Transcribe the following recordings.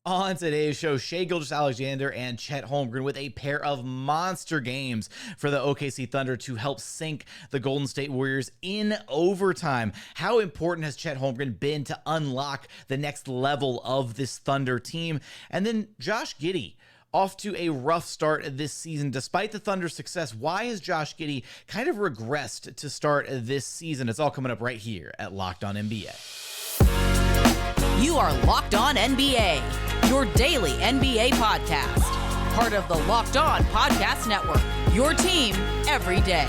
On today's show, Shai Gilgeous-Alexander and Chet Holmgren with a pair of monster games for the OKC Thunder to help sink the Golden State Warriors in overtime. How important has Chet Holmgren been to unlock the next level of this Thunder team? And then Josh Giddey, off to a rough start this season. Despite the Thunder's success, why has Josh Giddey kind of regressed to start this season? It's all coming up right here at Locked On NBA. You are Locked On NBA, your daily NBA podcast. Part of the Locked On Podcast Network, your team every day.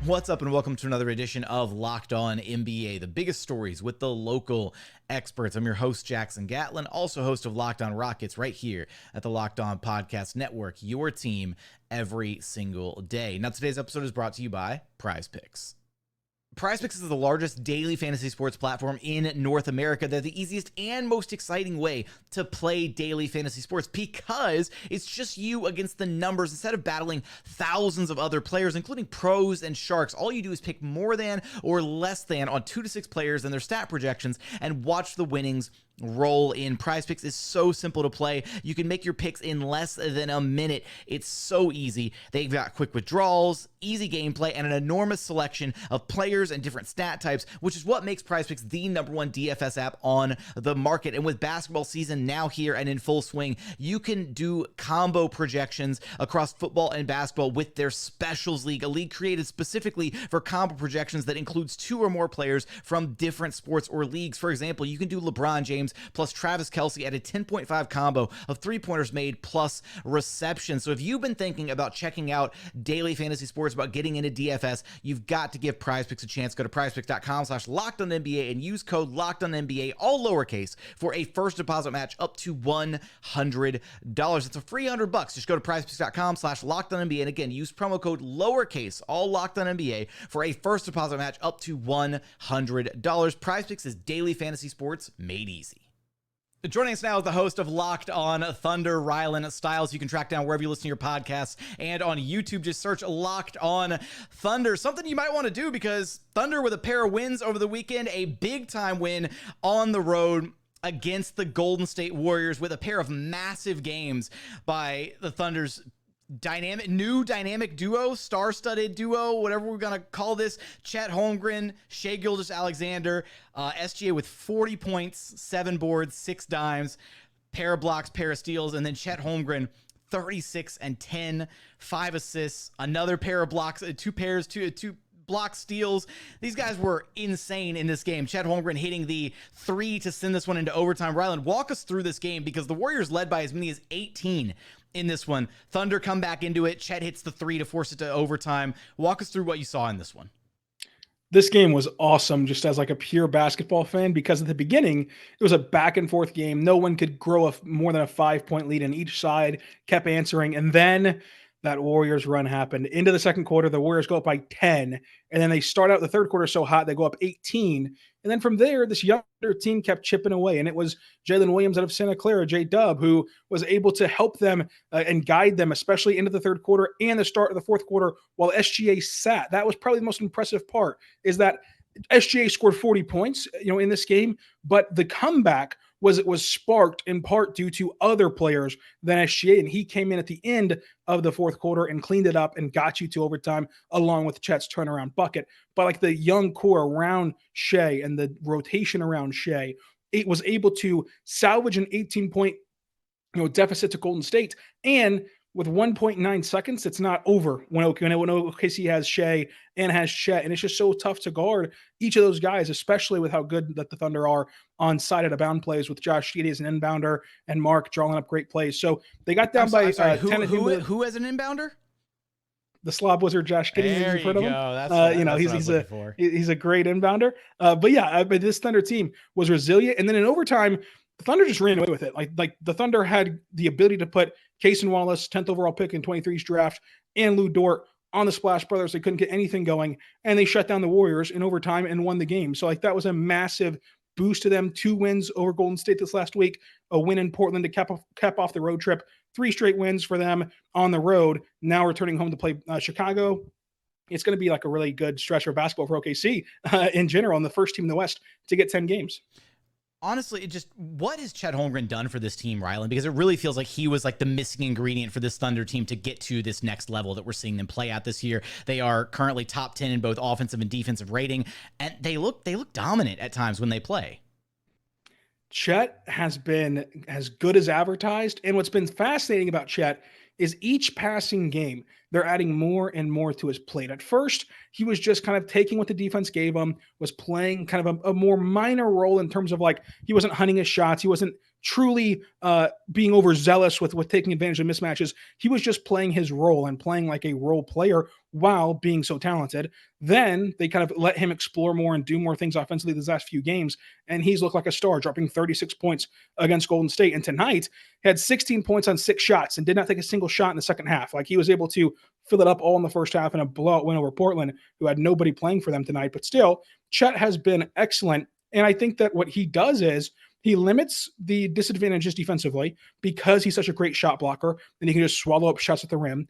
What's up, and welcome to another edition of Locked On NBA, the biggest stories with the local experts. I'm your host, Jackson Gatlin, also host of Locked On Rockets right here at the Locked On Podcast Network, your team every single day. Now, today's episode is brought to you by Prize Picks. Prize Picks is the largest daily fantasy sports platform in North America. They're the easiest and most exciting way to play daily fantasy sports because it's just you against the numbers. Instead of battling thousands of other players, including pros and sharks, all you do is pick more than or less than on 2 to 6 players and their stat projections and watch the winnings roll in. Prize Picks is so simple to play. You can make your picks in less than a minute. It's so easy. They've got quick withdrawals, easy gameplay, and an enormous selection of players and different stat types, which is what makes Prize Picks the #1 DFS app on the market. And with basketball season now here and in full swing, you can do combo projections across football and basketball with their Specials League, a league created specifically for combo projections that includes 2 or more players from different sports or leagues. For example, you can do LeBron James plus Travis Kelce at a 10.5 combo of 3-pointers made plus reception. So if you've been thinking about checking out daily fantasy sports, about getting into DFS, you've got to give Prize Picks a chance. Go to prizepicks.com/LockedOnNBA and use code LockedOnNBA, all lowercase, for a first deposit match up to $100. It's a free $100. Just go to prizepicks.com/LockedOnNBA, and again, use promo code lowercase, all LockedOnNBA, for a first deposit match up to $100. Prize Picks is daily fantasy sports made easy. Joining us now is the host of Locked On Thunder, Rylan Stiles. You can track down wherever you listen to your podcasts and on YouTube. Just search Locked On Thunder. Something you might want to do because Thunder with a pair of wins over the weekend, a big-time win on the road against the Golden State Warriors with a pair of massive games by the Thunder's new dynamic duo, star-studded duo, whatever we're going to call this. Chet Holmgren, Shai Gilgeous-Alexander, SGA with 40 points, 7 boards, 6 dimes, pair of blocks, pair of steals, and then Chet Holmgren, 36 and 10, 5 assists, another pair of blocks, 2 block steals. These guys were insane in this game. Chet Holmgren hitting the 3 to send this one into overtime. Rylan, walk us through this game because the Warriors led by as many as 18 in this one. Thunder come back into it. Chet hits the 3 to force it to overtime. Walk us through what you saw in this one. This game was awesome just as like a pure basketball fan because at the beginning, it was a back and forth game. No one could grow more than a 5-point lead on each side, kept answering. And then that Warriors run happened. Into the second quarter, the Warriors go up by 10. And then they start out the third quarter so hot, they go up 18. And then from there, this younger team kept chipping away. And it was Jalen Williams out of Santa Clara, J-Dub, who was able to help them and guide them, especially into the third quarter and the start of the fourth quarter while SGA sat. That was probably the most impressive part, is that SGA scored 40 points, in this game, but the comeback was sparked in part due to other players than SGA, and he came in at the end of the fourth quarter and cleaned it up and got you to overtime along with Chet's turnaround bucket. But like the young core around Shai and the rotation around Shai, it was able to salvage an 18-point deficit to Golden State, and with 1.9 seconds, it's not over when OKC has Shai and has Chet. And it's just so tough to guard each of those guys, especially with how good that the Thunder are on side out of bound plays with Josh Giddey as an inbounder and Mark drawing up great plays. So they got down by 10. Who as an inbounder? The slob wizard Josh Giddey. There you go. That's he's a great inbounder. But this Thunder team was resilient. And then in overtime, the Thunder just ran away with it. Like the Thunder had the ability to put Cason Wallace, 10th overall pick in 23's draft, and Lou Dort on the Splash Brothers. They couldn't get anything going, and they shut down the Warriors in overtime and won the game. So that was a massive boost to them. 2 wins over Golden State this last week, a win in Portland to cap off the road trip, 3 straight wins for them on the road. Now returning home to play Chicago. It's going to be like a really good stretch of basketball for OKC in general, and the first team in the West to get 10 games. Honestly, what has Chet Holmgren done for this team, Rylan? Because it really feels like he was like the missing ingredient for this Thunder team to get to this next level that we're seeing them play at this year. They are currently top 10 in both offensive and defensive rating, and they look dominant at times when they play. Chet has been as good as advertised. And what's been fascinating about Chet is each passing game, they're adding more and more to his plate. At first, he was just kind of taking what the defense gave him, was playing kind of a more minor role in terms of like he wasn't hunting his shots. He wasn't truly being overzealous with taking advantage of mismatches. He was just playing his role and playing like a role player while being so talented. Then they kind of let him explore more and do more things offensively these last few games, and he's looked like a star, dropping 36 points against Golden State. And tonight, he had 16 points on 6 shots and did not take a single shot in the second half. Like he was able to fill it up all in the first half in a blowout win over Portland, who had nobody playing for them tonight. But still, Chet has been excellent. And I think that what he does is he limits the disadvantages defensively because he's such a great shot blocker, and he can just swallow up shots at the rim.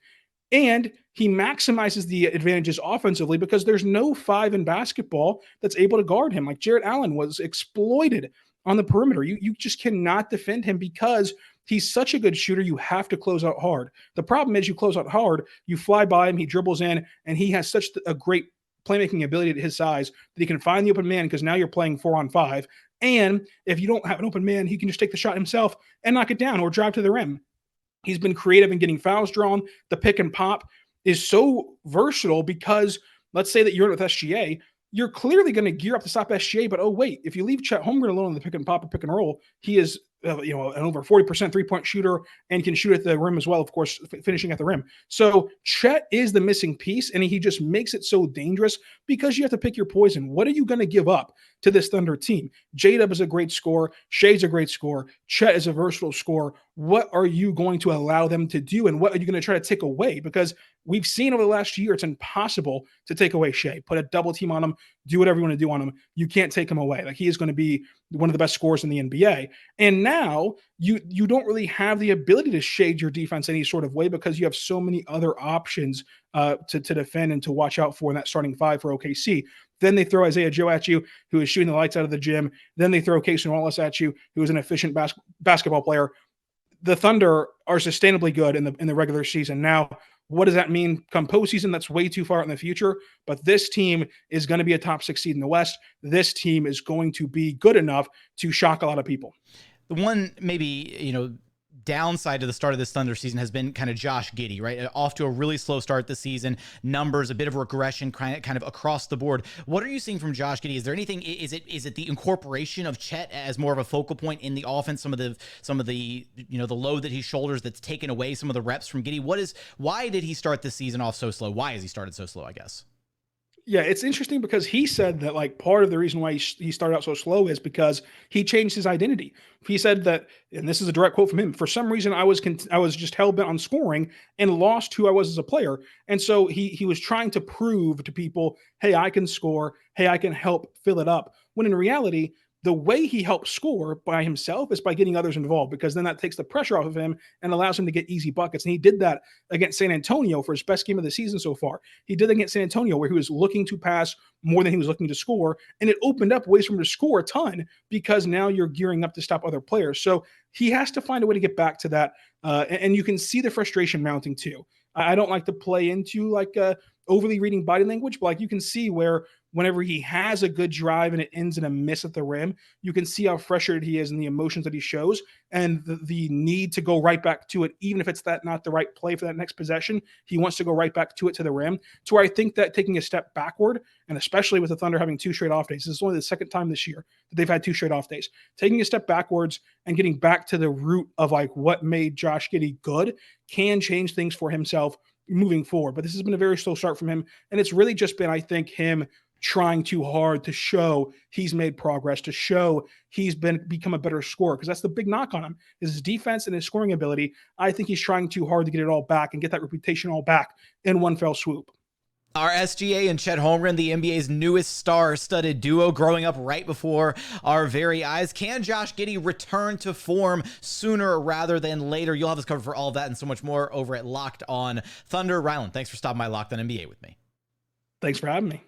And he maximizes the advantages offensively because there's no 5 in basketball that's able to guard him. Like Jarrett Allen was exploited on the perimeter. You just cannot defend him because he's such a good shooter. You have to close out hard. The problem is you close out hard, you fly by him, he dribbles in, and he has such a great playmaking ability at his size that he can find the open man because now you're playing 4-on-5. And if you don't have an open man, he can just take the shot himself and knock it down or drive to the rim. He's been creative in getting fouls drawn. The pick and pop is so versatile because let's say that you're with SGA, you're clearly going to gear up to stop SGA, but oh wait, if you leave Chet Holmgren alone in the pick and pop or pick and roll, he is an over 40% three-point shooter and can shoot at the rim as well, of course, finishing at the rim. So Chet is the missing piece, and he just makes it so dangerous because you have to pick your poison. What are you going to give up to this Thunder team? J-Dub is a great scorer. Shai's a great scorer. Chet is a versatile scorer. What are you going to allow them to do, and what are you going to try to take away? Because we've seen over the last year, it's impossible to take away Shai. Put a double team on him, do whatever you want to do on him. You can't take him away. Like he is going to be one of the best scorers in the NBA. And now you don't really have the ability to shade your defense any sort of way because you have so many other options to defend and to watch out for in that starting 5 for OKC. Then they throw Isaiah Joe at you, who is shooting the lights out of the gym. Then they throw Casey Wallace at you, who is an efficient basketball player. The Thunder are sustainably good in the regular season. Now, what does that mean come postseason? That's way too far in the future. But this team is going to be a top 6 seed in the West. This team is going to be good enough to shock a lot of people. The one maybe, downside to the start of this Thunder season has been kind of Josh Giddey, right? Off to a really slow start this season. Numbers, a bit of regression kind of across the board. What are you seeing from Josh Giddey? Is there anything, is it the incorporation of Chet as more of a focal point in the offense? Some of the the load that he shoulders that's taken away some of the reps from Giddey. Why did he start this season off so slow? Why has he started so slow, I guess? Yeah, it's interesting because he said that like part of the reason why he started out so slow is because he changed his identity. He said that, and this is a direct quote from him, for some reason I was just hell-bent on scoring and lost who I was as a player. And so he was trying to prove to people, hey, I can score. Hey, I can help fill it up. When in reality, the way he helps score by himself is by getting others involved, because then that takes the pressure off of him and allows him to get easy buckets. And he did that against San Antonio for his best game of the season so far. He did against San Antonio where he was looking to pass more than he was looking to score. And it opened up ways for him to score a ton because now you're gearing up to stop other players. So he has to find a way to get back to that. And you can see the frustration mounting too. I don't like to play into like overly reading body language, but like you can see where whenever he has a good drive and it ends in a miss at the rim, you can see how frustrated he is and the emotions that he shows and the need to go right back to it. Even if it's not the right play for that next possession, he wants to go right back to it to the rim, to where I think that taking a step backward, and especially with the Thunder having 2 straight off days, this is only the second time this year that they've had 2 straight off days, taking a step backwards and getting back to the root of like what made Josh Giddey good can change things for himself moving forward. But this has been a very slow start from him. And it's really just been, I think, him trying too hard to show he's made progress, to show he's become a better scorer, because that's the big knock on him, is his defense and his scoring ability. I think he's trying too hard to get it all back and get that reputation all back in one fell swoop. Our SGA and Chet Holmgren, the NBA's newest star-studded duo, growing up right before our very eyes. Can Josh Giddey return to form sooner rather than later? You'll have us covered for all of that and so much more over at Locked On Thunder. Rylan, thanks for stopping by Locked On NBA with me. Thanks for having me.